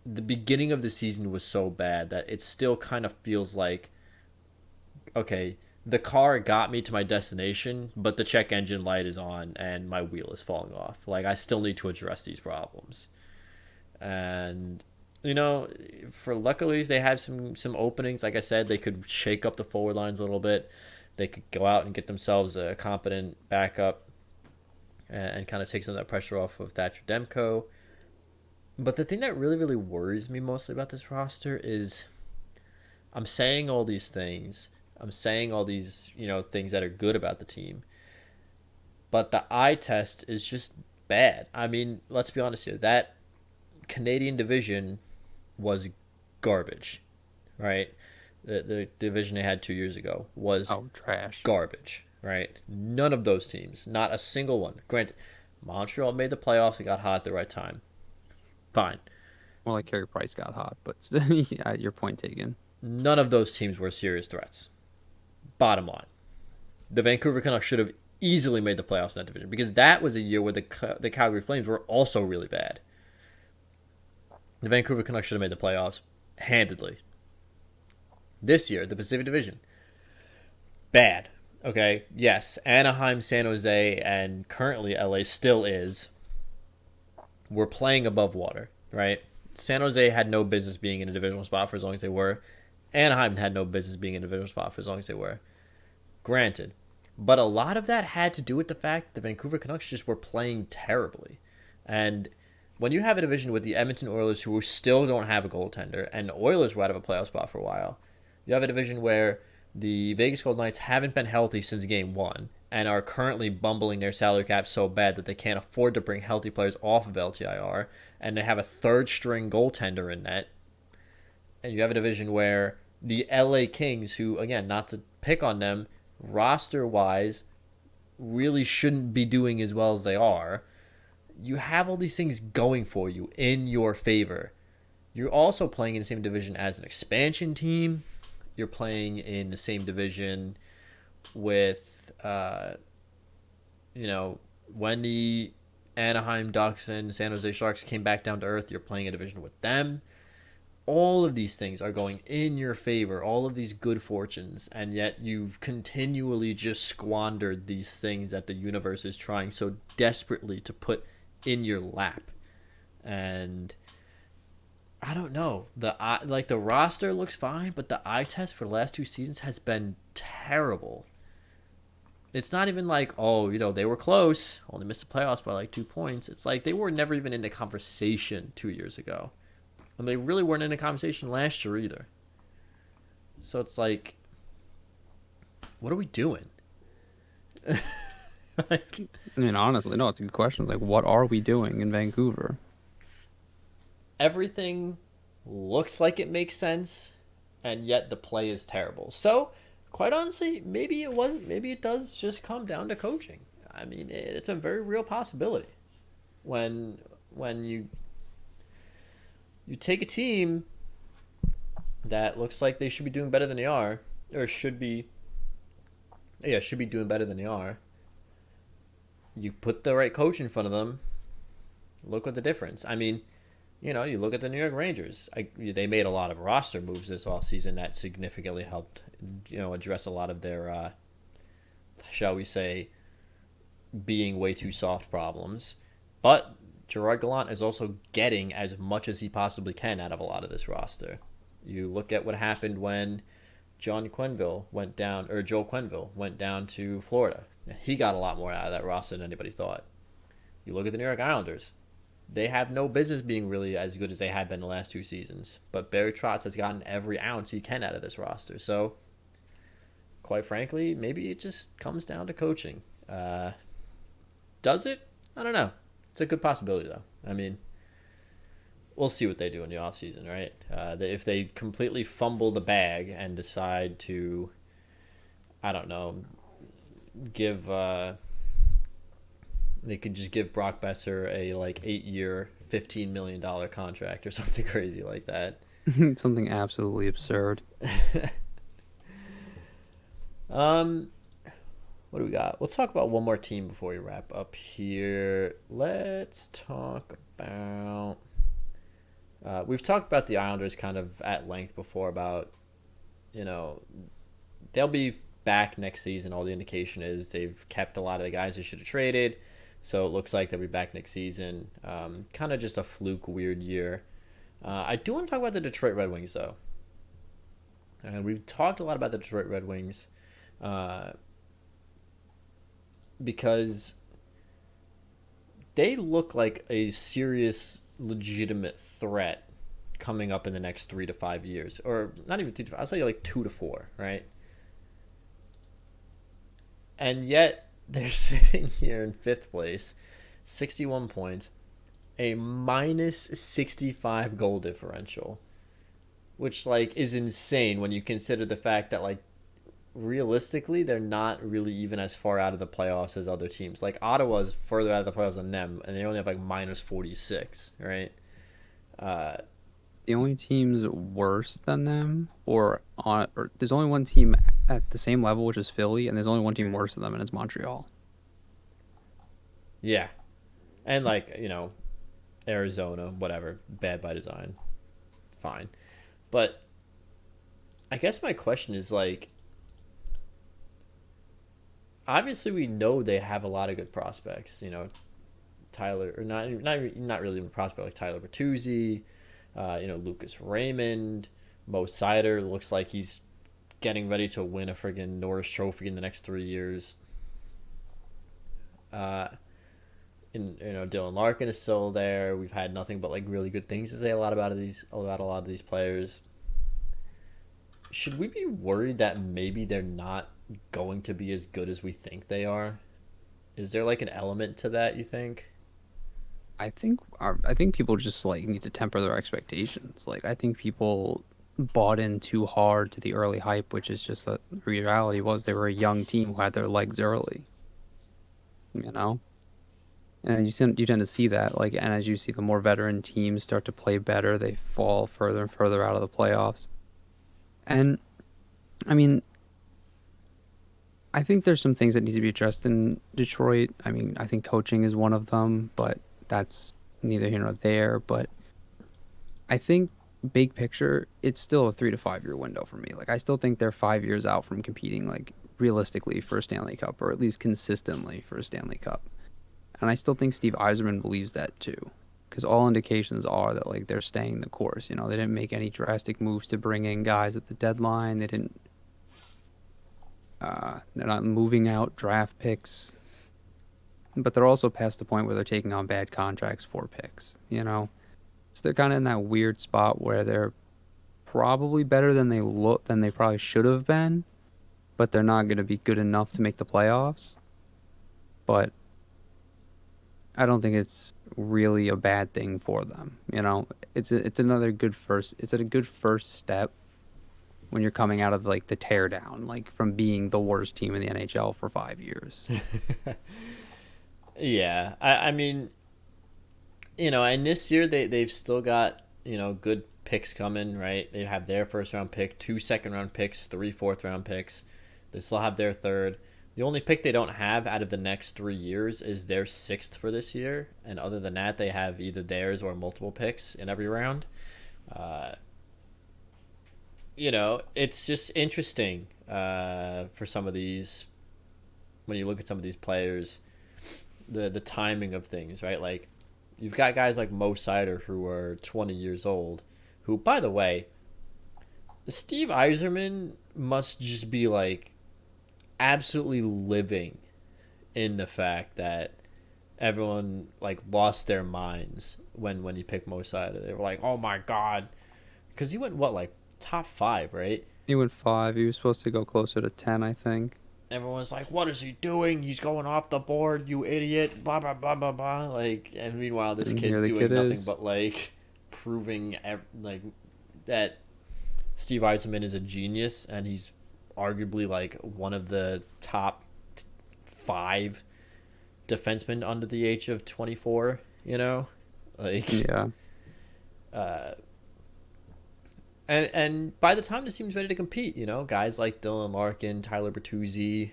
the beginning of the season was so bad that it still kind of feels like, okay, the car got me to my destination, but the check engine light is on and my wheel is falling off. Like I still need to address these problems. And for luckily they had some openings. Like I said, they could shake up the forward lines a little bit. They could go out and get themselves a competent backup and kind of take some of that pressure off of Thatcher Demko. But the thing that really, really worries me mostly about this roster is I'm saying all these things. I'm saying all these, things that are good about the team. But the eye test is just bad. I mean, let's be honest here. That Canadian division was garbage, right? The division they had 2 years ago was
Oh, trash.
garbage, right? None of those teams, not a single one. Granted, Montreal made the playoffs and got hot at the right time. Fine.
Well, like Carey Price got hot, but still, yeah, your point taken.
None of those teams were serious threats. Bottom line, the Vancouver Canucks should have easily made the playoffs in that division because that was a year where the Calgary Flames were also really bad. The Vancouver Canucks should have made the playoffs handedly. This year, the Pacific Division, bad. Okay, yes, Anaheim, San Jose, and currently LA still is. We're playing above water, right? San Jose had no business being in a divisional spot for as long as they were. Anaheim had no business being in a divisional spot for as long as they were. Granted. But a lot of that had to do with the fact that the Vancouver Canucks just were playing terribly. And when you have a division with the Edmonton Oilers who still don't have a goaltender, and the Oilers were out of a playoff spot for a while, you have a division where the Vegas Golden Knights haven't been healthy since game one and are currently bumbling their salary cap so bad that they can't afford to bring healthy players off of LTIR, and they have a third-string goaltender in net. And you have a division where the LA Kings, who, again, not to pick on them, roster-wise, really shouldn't be doing as well as they are. You have all these things going for you in your favor. You're also playing in the same division as an expansion team. You're playing in the same division with, when the Anaheim Ducks and San Jose Sharks came back down to earth, you're playing a division with them. All of these things are going in your favor, all of these good fortunes, and yet you've continually just squandered these things that the universe is trying so desperately to put in your lap. And I don't know. The roster looks fine, but the eye test for the last 2 seasons has been terrible. It's not even like, they were close, only missed the playoffs by 2 points. It's like they were never even in the conversation 2 years ago. And they really weren't in the conversation last year either. So it's like, what are we doing?
Honestly, no, it's a good question. It's like, what are we doing in Vancouver?
Everything looks like it makes sense, and yet the play is terrible. So, quite honestly, maybe it does just come down to coaching. I mean, it's a very real possibility. When you take a team that looks like they should be doing better than they are, or should be doing better than they are, you put the right coach in front of them, look at the difference. I mean, you look at the New York Rangers. They made a lot of roster moves this offseason that significantly helped, address a lot of their, shall we say, being way too soft problems. But Gerard Gallant is also getting as much as he possibly can out of a lot of this roster. You look at what happened when Joel Quenneville went down to Florida. He got a lot more out of that roster than anybody thought. You look at the New York Islanders. They have no business being really as good as they have been the last 2 seasons. But Barry Trotz has gotten every ounce he can out of this roster. So, quite frankly, maybe it just comes down to coaching. Does it? I don't know. It's a good possibility, though. I mean, we'll see what they do in the offseason, right? If they completely fumble the bag and decide to, I don't know, they could just give Brock Besser a 8-year, $15 million contract or something crazy like that.
Something absolutely absurd.
What do we got? Let's talk about one more team before we wrap up here. Let's talk about... we've talked about the Islanders kind of at length before about, they'll be back next season. All the indication is they've kept a lot of the guys they should have traded. So it looks like they'll be back next season. Kind of just a fluke, weird year. I do want to talk about the Detroit Red Wings, though. And we've talked a lot about the Detroit Red Wings because they look like a serious, legitimate threat coming up in the next 3 to 5 years. Or not even 3 to 5, I'll say 2 to 4, right? And yet they're sitting here in 5th place, 61 points, a minus 65 goal differential, which like is insane when you consider the fact that like realistically they're not really even as far out of the playoffs as other teams. Like Ottawa's further out of the playoffs than them, and they only have like minus 46, right? Uh,
The only teams worse than them, or there's only one team at the same level, which is Philly, and there's only one team worse than them, and it's Montreal.
yeah, and like Arizona, whatever, bad by design, fine. But I guess my question is like, obviously we know they have a lot of good prospects. Tyler, or not really a prospect like Tyler Bertuzzi, Lucas Raymond, Mo Sider looks like he's getting ready to win a friggin' Norris Trophy in the next 3 years. And Dylan Larkin is still there. We've had nothing but like really good things to say about a lot of these players. Should we be worried that maybe they're not going to be as good as we think they are? Is there like an element to that, you think?
I think people just like need to temper their expectations. Like I think people bought in too hard to the early hype, which is just that the reality was they were a young team who had their legs early, you know? And you tend to see that, like, and as you see the more veteran teams start to play better, they fall further and further out of the playoffs. And I mean, I think there's some things that need to be addressed in Detroit. I mean, I think coaching is one of them, but that's neither here nor there. But I think big picture, it's still a 3 to 5 year window for me. Like, I still think they're 5 years out from competing, like, realistically for a Stanley Cup, or at least consistently for a Stanley Cup. And I still think Steve Yzerman believes that too, because all indications are that like they're staying the course. They didn't make any drastic moves to bring in guys at the deadline. They didn't. They're not moving out draft picks, but they're also past the point where they're taking on bad contracts for picks. So they're kind of in that weird spot where they're probably better than they probably should have been, but they're not going to be good enough to make the playoffs. But I don't think it's really a bad thing for them. It's a good first step when you're coming out of like the teardown, like from being the worst team in the NHL for 5 years.
Yeah, I mean, and this year they've still got good picks coming, right? They have their first round pick, 2 second round picks, 3 fourth round picks. They still have their third. The only pick they don't have out of the next 3 years is their sixth for this year, and other than that, they have either theirs or multiple picks in every round. Uh, it's just interesting for some of these when you look at some of these players, the timing of things, right? Like you've got guys like Mo Sider who are 20 years old, who, by the way, Steve Yzerman must just be like absolutely living in the fact that everyone like lost their minds when he picked Mo Sider. They were like, "Oh my god," because he went what, like top 5, right?
He went 5. He was supposed to go closer to 10, I think.
Everyone's like, "What is he doing? He's going off the board, you idiot!" Blah blah blah blah blah. Like, and meanwhile, this
And here
kid's
the
doing
kid
nothing
is.
but like proving like that Steve Eisenman is a genius, and he's arguably like one of the top 5 defensemen under the age of 24. Like,
Yeah.
uh, and by the time this team's ready to compete, guys like Dylan Larkin, Tyler Bertuzzi,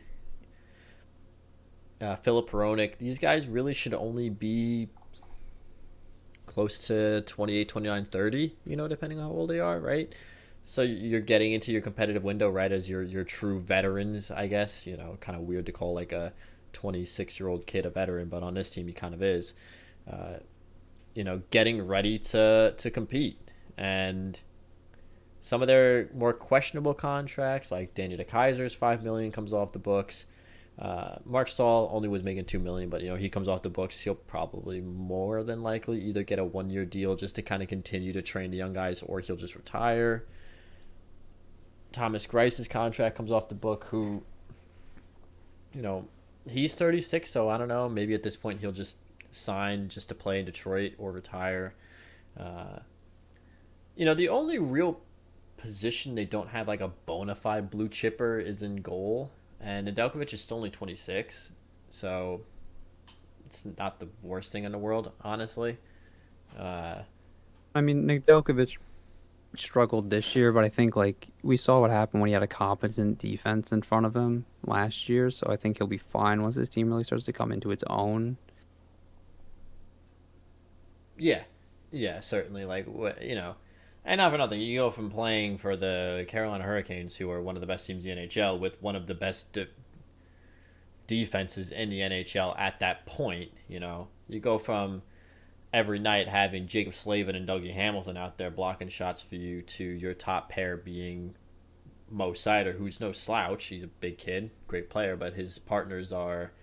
Philip Peronic, these guys really should only be close to 28, 29, 30, depending on how old they are, right? So you're getting into your competitive window right as your true veterans, I guess. Kind of weird to call like a 26-year-old kid a veteran, but on this team he kind of is. Getting ready to compete. And some of their more questionable contracts, like Danny DeKeyser's $5 million comes off the books. Mark Stahl only was making $2 million, but he comes off the books. He'll probably more than likely either get a 1-year deal just to kind of continue to train the young guys, or he'll just retire. Thomas Grice's contract comes off the book, he's 36, so I don't know. Maybe at this point he'll just sign just to play in Detroit or retire. Uh, the only real position they don't have like a bona fide blue chipper is in goal, and Nedeljkovic is still only 26, so it's not the worst thing in the world, honestly. Uh,
I mean, Nedeljkovic struggled this year, but I think like we saw what happened when he had a competent defense in front of him last year, so I think he'll be fine once his team really starts to come into its own.
yeah, yeah, certainly. Like and not for nothing, you go from playing for the Carolina Hurricanes, who are one of the best teams in the NHL, with one of the best defenses in the NHL at that point. You go from every night having Jacob Slavin and Dougie Hamilton out there blocking shots for you to your top pair being Mo Seider, who's no slouch. He's a big kid, great player, but his partners are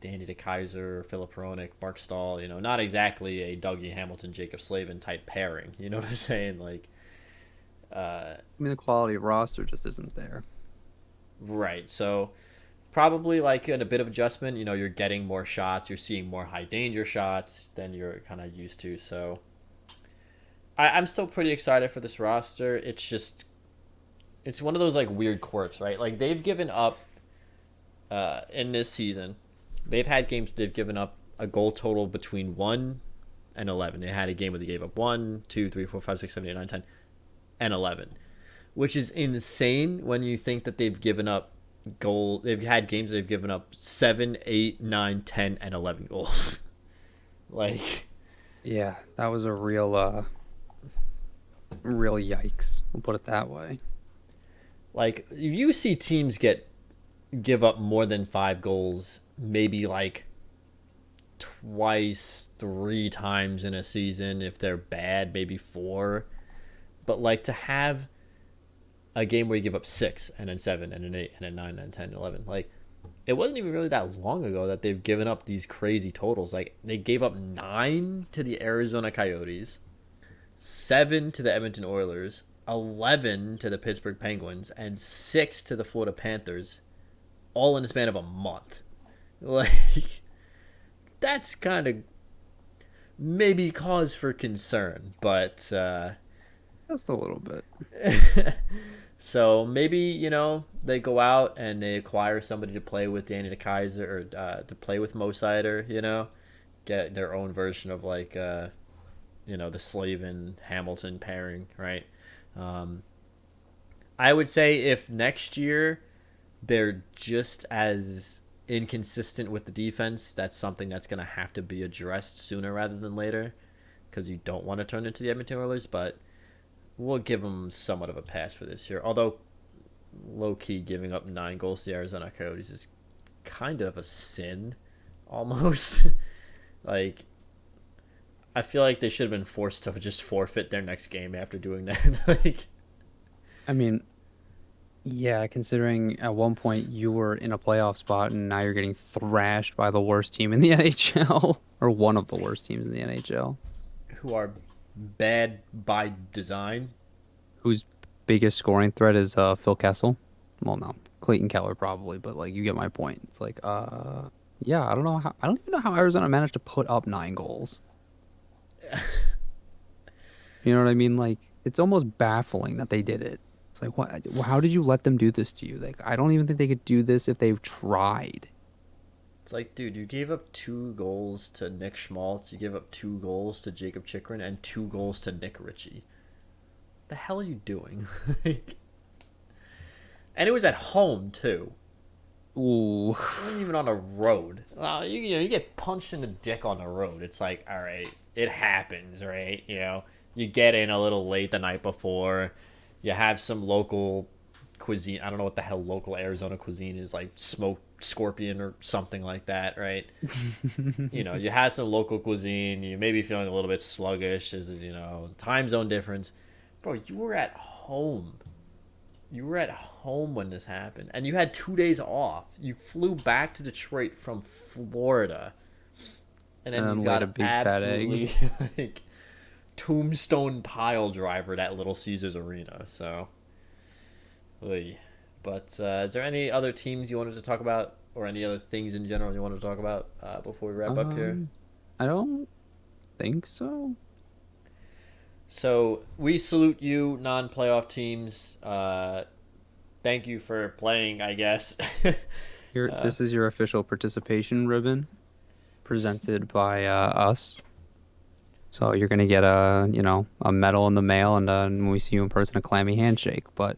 Danny DeKeyser, Philip Hronik, Mark Stahl. Not exactly a Dougie Hamilton, Jacob Slavin type pairing. You know what I'm saying? Like,
I mean, the quality of roster just isn't there.
Right. So probably like in a bit of adjustment. You're getting more shots. You're seeing more high danger shots than you're kind of used to. So I'm still pretty excited for this roster. It's one of those like weird quirks, right? Like they've given up in this season. They've had games they've given up a goal total between 1 and 11. They had a game where they gave up 1, 2, 3, 4, 5, 6, 7, 8, 9, 10, and 11, which is insane when you think that they've given up they've had games that they've given up 7, 8, 9, 10, and 11 goals. Like,
yeah, that was a real yikes. We'll put it that way.
Like, you see teams give up more than 5 goals maybe like twice, 3 times in a season. If they're bad, maybe 4. But like to have a game where you give up 6 and then 7 and then 8 and then 9 and 10 and 11, like it wasn't even really that long ago that they've given up these crazy totals. Like they gave up 9 to the Arizona Coyotes, 7 to the Edmonton Oilers, 11 to the Pittsburgh Penguins, and 6 to the Florida Panthers, all in the span of a month. Like, that's kind of maybe cause for concern, but
just a little bit.
So maybe they go out and they acquire somebody to play with Danny DeKeyser or to play with Mo Seider. Get their own version of like the Slavin Hamilton pairing, right? I would say if next year they're just as inconsistent with the defense, that's something that's going to have to be addressed sooner rather than later, because you don't want to turn into the Edmonton Oilers. But we'll give them somewhat of a pass for this year. Although low-key giving up 9 goals to the Arizona Coyotes is kind of a sin, almost. Like, I feel like they should have been forced to just forfeit their next game after doing that. Like,
I mean, yeah, considering at one point you were in a playoff spot and now you're getting thrashed by the worst team in the NHL, or one of the worst teams in the NHL.
Who are bad by design.
Whose biggest scoring threat is Phil Kessel? Well, no, Clayton Keller probably, but like you get my point. It's like, yeah, I don't even know how Arizona managed to put up 9 goals. You know what I mean? Like, it's almost baffling that they did it. It's like, what? How did you let them do this to you? Like, I don't even think they could do this if they've tried.
It's like, dude, you gave up 2 goals to Nick Schmaltz, you gave up 2 goals to Jacob Chychrun, and 2 goals to Nick Ritchie. What the hell are you doing? And it was at home too.
Ooh.
It wasn't even on a road. You get punched in the dick on the road. It's like, all right, it happens, right? You get in a little late the night before. You have some local cuisine. I don't know what the hell local Arizona cuisine is, like smoked scorpion or something like that, right? You have some local cuisine. You may be feeling a little bit sluggish. As time zone difference. Bro, you were at home. You were at home when this happened, and you had 2 days off. You flew back to Detroit from Florida, and then you got
a big
absolutely
fat egg.
like tombstone pile driver at Little Caesars Arena. So, but is there any other teams you wanted to talk about, or any other things in general you wanted to talk about before we wrap up here?
I don't think so.
So we salute you, non-playoff teams. Thank you for playing, I guess. uh,
This is your official participation ribbon presented by us. So you're gonna get a medal in the mail, and when we see you in person, a clammy handshake. But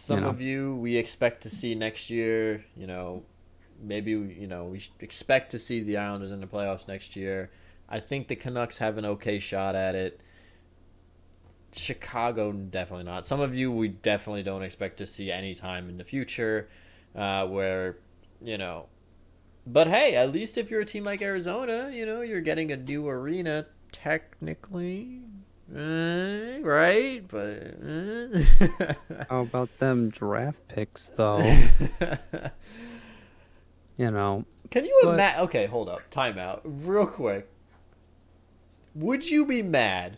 you
some
know,
of you we expect to see next year. Maybe we expect to see the Islanders in the playoffs next year. I think the Canucks have an okay shot at it. Chicago, definitely not. Some of you we definitely don't expect to see anytime in the future, where you know. But hey, at least if you're a team like Arizona, you're getting a new arena technically, right? But
how about them draft picks though? You know,
can you
but
imagine? Okay, hold up, time out, real quick. Would you be mad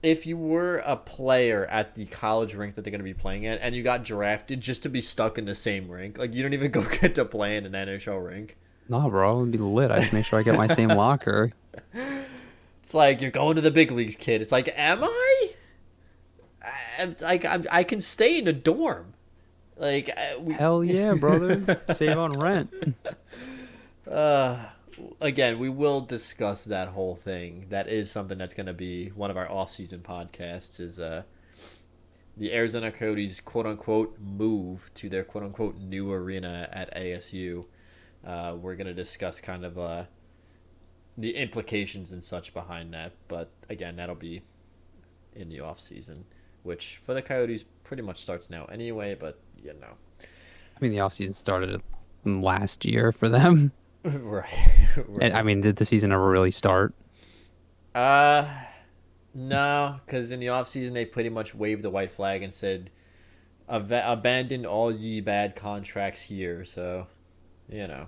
if you were a player at the college rink that they're going to be playing at and you got drafted just to be stuck in the same rink? Like, you don't even go get to play in an NHL rink.
nah, bro, it'd be lit. I just make sure I get my same locker.
It's like, you're going to the big leagues, kid. It's like, am I? I can stay in a dorm. Like,
Hell yeah, brother. Save on rent.
uh, again, we will discuss that whole thing. That is something that's going to be one of our off-season podcasts. Is the Arizona Coyotes quote unquote move to their quote unquote new arena at ASU. We're going to discuss kind of the implications and such behind that. But again, that'll be in the off season, which for the Coyotes pretty much starts now anyway. But
I mean, the offseason started last year for them.
right,
And, I
right.
mean, did the season ever really start?
Uh, no, because in the off season they pretty much waved the white flag and said, "Abandon all ye bad contracts here." So, you know.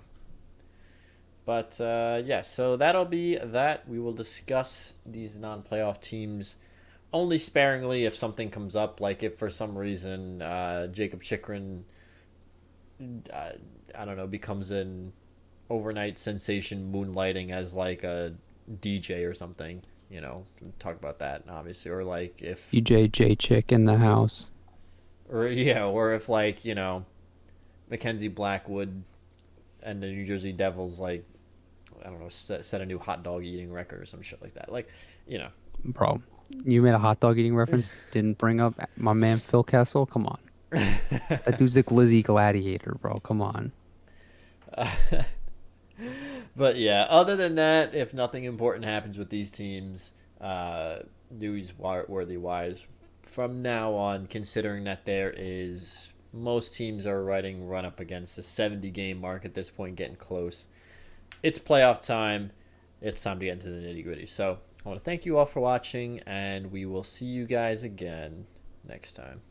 But yeah, so that'll be that. We will discuss these non-playoff teams only sparingly if something comes up, like if for some reason Jacob Chikrin, uh, I don't know, becomes an overnight sensation moonlighting as like a DJ or something. Talk about that obviously, or like if,
UJJ chick in the house.
or yeah, or if like Mackenzie Blackwood and the New Jersey Devils, like, I don't know, set a new hot dog eating record or some shit like that. Like, you know.
Bro, you made a hot dog eating reference, didn't bring up my man Phil Kessel? Come on. That dude's like Lizzie Gladiator, bro. Come on.
But yeah, other than that, if nothing important happens with these teams, newsworthy wise, from now on, considering that there is most teams are run up against the 70 game mark at this point, getting close. It's playoff time. It's time to get into the nitty gritty. So I want to thank you all for watching, and we will see you guys again next time.